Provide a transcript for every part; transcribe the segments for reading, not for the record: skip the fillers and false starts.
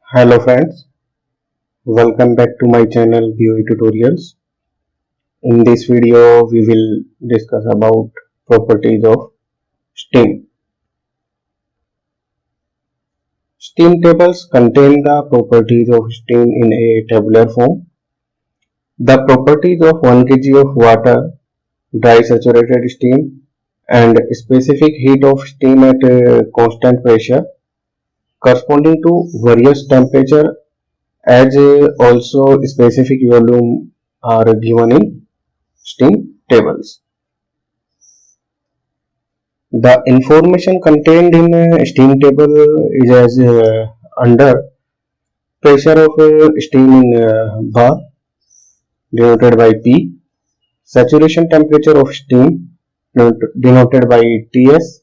Hello friends, welcome back to my channel BOE Tutorials. In this video we will discuss about properties of Steam. Steam tables contain the properties of steam in a tabular form. The properties of 1 kg of water, dry saturated steam and specific heat of steam at constant pressure corresponding to various temperature as also specific volume are given in steam tables. The information contained in a steam table is as under pressure of steam in bar denoted by P, saturation temperature of steam denoted by Ts,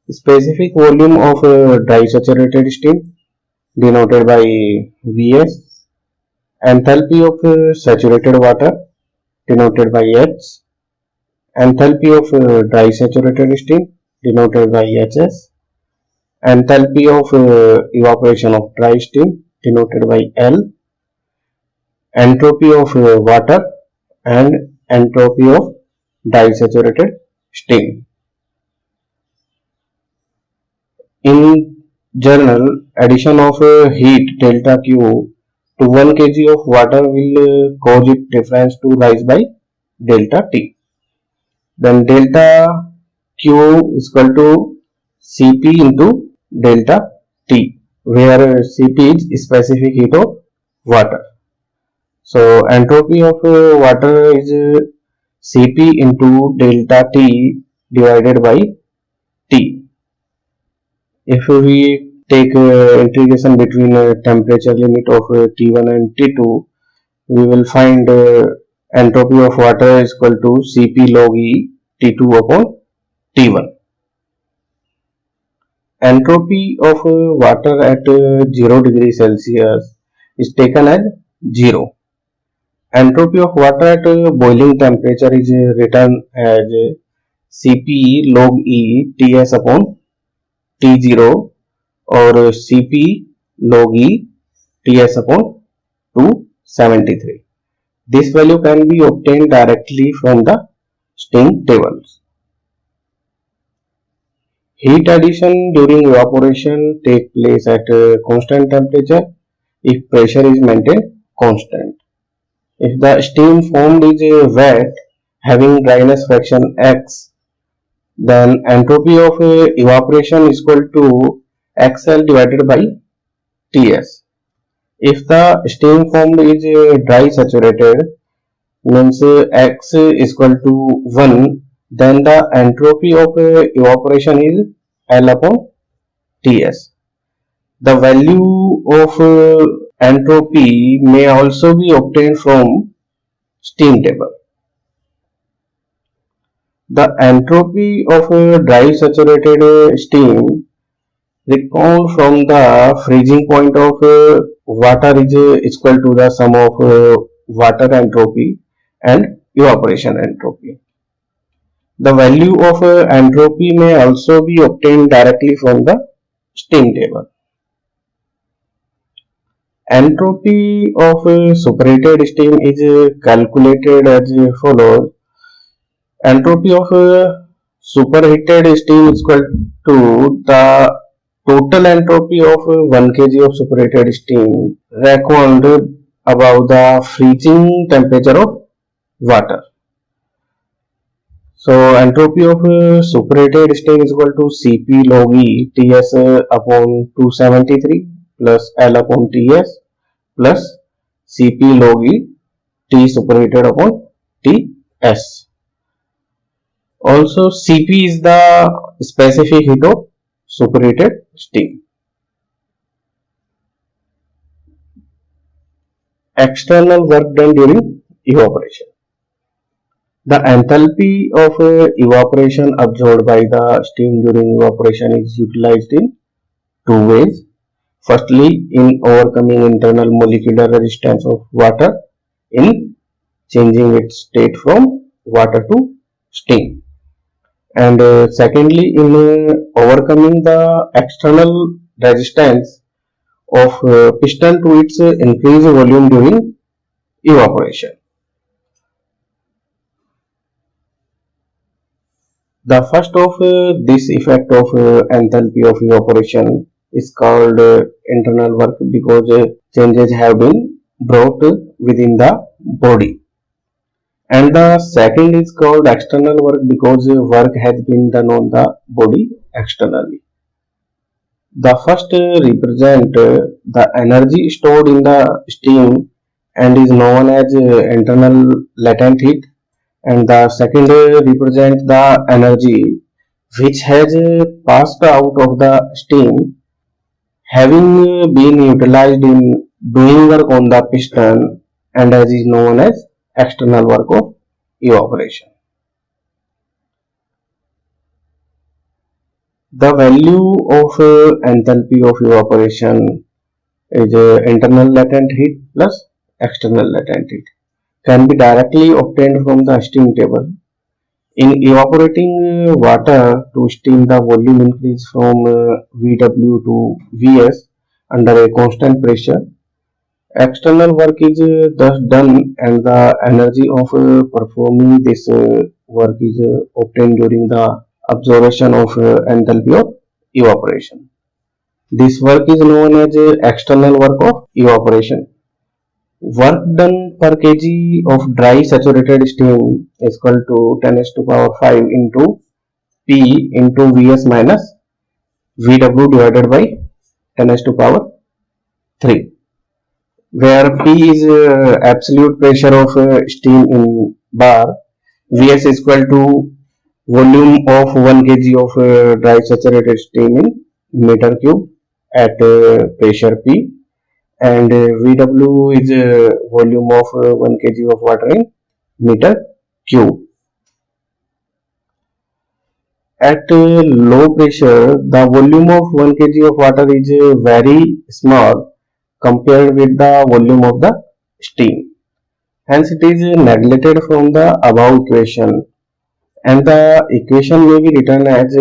specific volume of dry saturated steam denoted by Vs, enthalpy of saturated water denoted by H, enthalpy of dry saturated steam denoted by Hs, enthalpy of evaporation of dry steam denoted by L, entropy of water and entropy of disaturated steam. In general, addition of heat delta Q to 1 kg of water will cause its difference to rise by delta T. Then delta Q is equal to Cp into delta T, where Cp is specific heat of water. So entropy of water is Cp into delta T divided by T. If we take integration between temperature limit of T1 and T2, we will find entropy of water is equal to Cp log E T2 upon T1. Entropy of water at 0 degree Celsius is taken as 0. Entropy of water at boiling temperature is written as Cp log E Ts upon T0 or Cp log E Ts upon 273. This value can be obtained directly from the steam tables. Heat addition during evaporation takes place at constant temperature if pressure is maintained constant. If the steam formed is wet having dryness fraction X, then entropy of evaporation is equal to XL divided by Ts. If the steam formed is dry saturated, means X is equal to 1, then the entropy of evaporation is L upon Ts. The value of entropy may also be obtained from steam table. The entropy of dry saturated steam recall from the freezing point of water is equal to the sum of water entropy and evaporation entropy. The value of entropy may also be obtained directly from the steam table. Entropy of superheated steam is calculated as follows. Entropy of superheated steam is equal to the total entropy of 1 kg of superheated steam reckoned above the freezing temperature of water. So entropy of superheated steam is equal to Cp log E Ts upon 273 plus L upon Ts plus Cp log E T superheated upon Ts. Also Cp is the specific heat of superheated steam. External work done during evaporation. The enthalpy of evaporation absorbed by the steam during evaporation is utilized in two ways. Firstly, in overcoming internal molecular resistance of water in changing its state from water to steam. And secondly, in overcoming the external resistance of piston to its increased volume during evaporation. The first of this effect of enthalpy of evaporation is called internal work because changes have been brought within the body. And the second is called external work because work has been done on the body externally. The first represent the energy stored in the steam and is known as internal latent heat, and the second represent the energy which has passed out of the steam having been utilized in doing work on the piston and as is known as external work of evaporation. The value of enthalpy of evaporation is internal latent heat plus external latent heat can be directly obtained from the steam table. In evaporating water to steam, the volume increase from VW to Vs under a constant pressure. External work is thus done and the energy of performing this work is obtained during the observation of enthalpy of evaporation. This work is known as external work of evaporation. Work done per kg of dry saturated steam is equal to 10 to the power 5 into P into Vs minus Vw divided by 10 to the power 3, where P is absolute pressure of steam in bar, Vs is equal to volume of 1 kg of dry saturated steam in meter cube at pressure P, and Vw is volume of 1 kg of water in meter cube. At low pressure, the volume of 1 kg of water is very small compared with the volume of the steam. Hence, it is neglected from the above equation, and the equation may be written as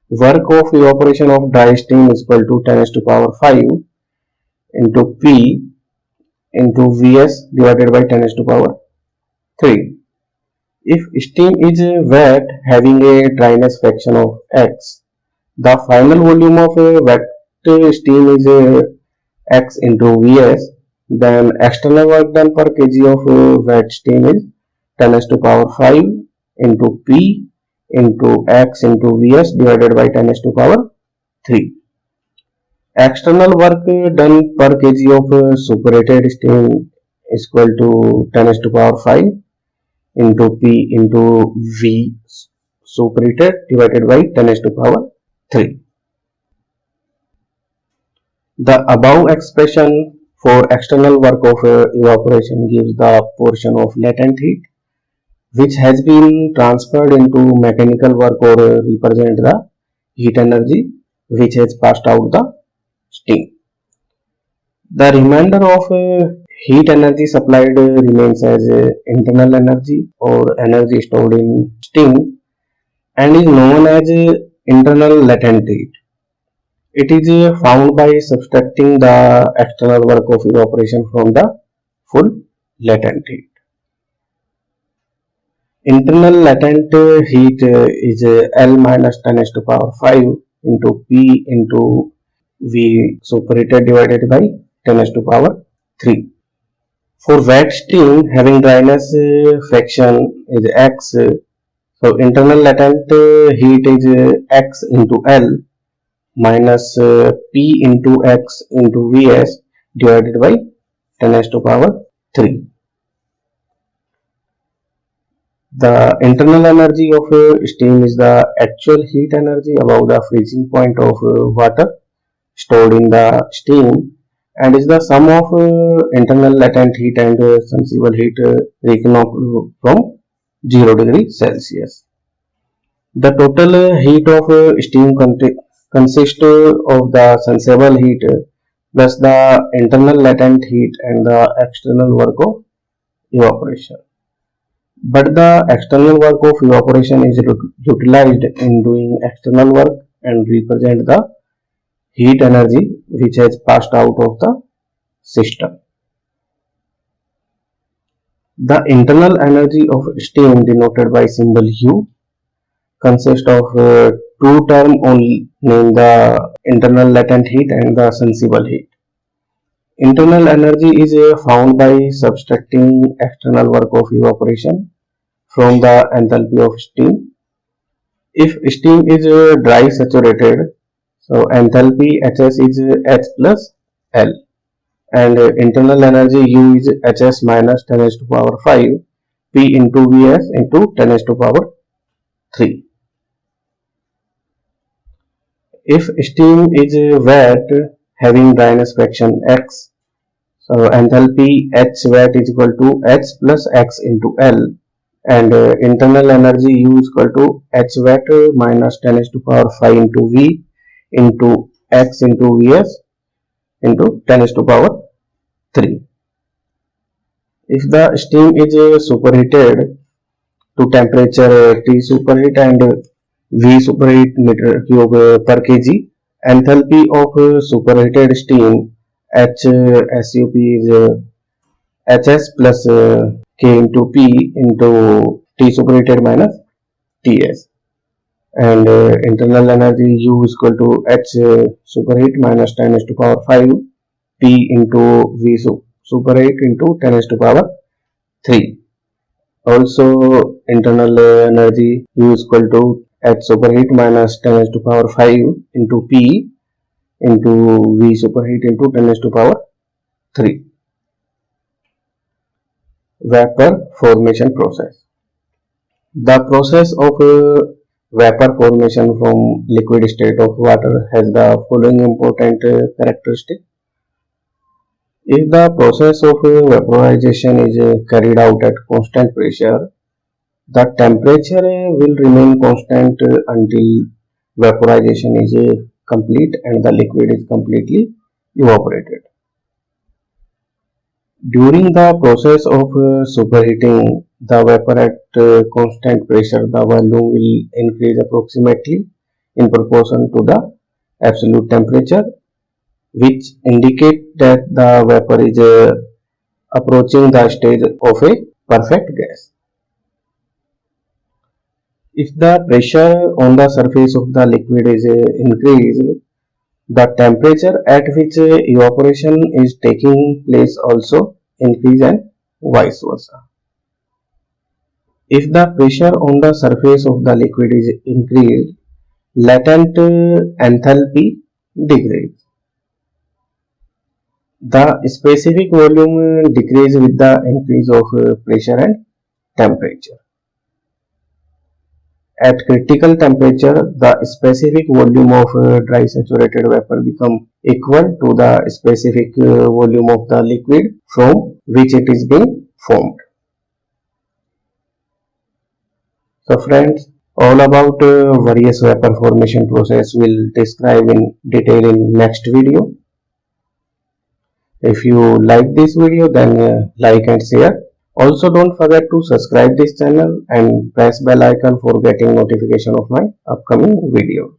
work of evaporation of dry steam is equal to 10 to the power 5 into P into Vs divided by 10 to the power 3. If steam is wet having a dryness fraction of x, the final volume of wet steam is x into Vs, then external work done per kg of wet steam is 10 to the power 5 into P into x into Vs divided by 10 to the power 3. External work done per kg of superated steam is equal to 10 to the power 5 into P into V superated divided by 10 to the power 3. The above expression for external work of evaporation gives the portion of latent heat which has been transferred into mechanical work or represent the heat energy which has passed out the steam. The remainder of heat energy supplied remains as internal energy or energy stored in steam and is known as internal latent heat. It is found by subtracting the external work of evaporation from the full latent heat. Internal latent heat is L minus 10 to the power 5 into P into V superated divided by 10 to the power 3. For wet steam having dryness fraction is X, so internal latent heat is X into L minus P into X into Vs divided by 10 to the power 3. The internal energy of steam is the actual heat energy above the freezing point of water stored in the steam and is the sum of internal latent heat and sensible heat taken from 0 degree Celsius. The total heat of steam consists of the sensible heat plus the internal latent heat and the external work of evaporation. But the external work of evaporation is utilized in doing external work and represent the heat energy which has passed out of the system. The internal energy of steam, denoted by symbol U, consists of two terms only, named the internal latent heat and the sensible heat. Internal energy is found by subtracting external work of evaporation from the enthalpy of steam. If steam is dry saturated, so enthalpy Hs is H plus L, and internal energy U is Hs minus 10 raised to power 5 P into Vs into 10 raised to power 3. If steam is wet having dryness fraction X, so enthalpy H wet is equal to H plus X into L, and internal energy U is equal to H wet minus 10 raised to power 5 into V into X into Vs into 10 raised to power 3. If the steam is superheated to temperature T superheat and V superheat meter cube per kg, enthalpy of superheated steam HSUP is Hs plus K into P into T superheated minus Ts, and internal energy U is equal to H superheat minus 10 raised to power 5 P into V superheat into 10 raised to power 3. Also, internal energy U is equal to H superheat minus 10 raised to power 5 into P into V superheat into 10 raised to power 3. Vapor formation process. The process of vapor formation from liquid state of water has the following important characteristic. If the process of vaporization is carried out at constant pressure, the temperature will remain constant until vaporization is complete and the liquid is completely evaporated. During the process of superheating the vapor at constant pressure, the volume will increase approximately in proportion to the absolute temperature, which indicate that the vapor is approaching the stage of a perfect gas. If the pressure on the surface of the liquid is increased, the temperature at which evaporation is taking place also increase and vice versa. If the pressure on the surface of the liquid is increased, latent enthalpy decreases. The specific volume decreases with the increase of pressure and temperature. At critical temperature, the specific volume of dry saturated vapor becomes equal to the specific volume of the liquid from which it is being formed. So friends, all about various vapor formation process will describe in detail in next video. If you like this video, then like and share. Also, don't forget to subscribe this channel and press bell icon for getting notification of my upcoming videos.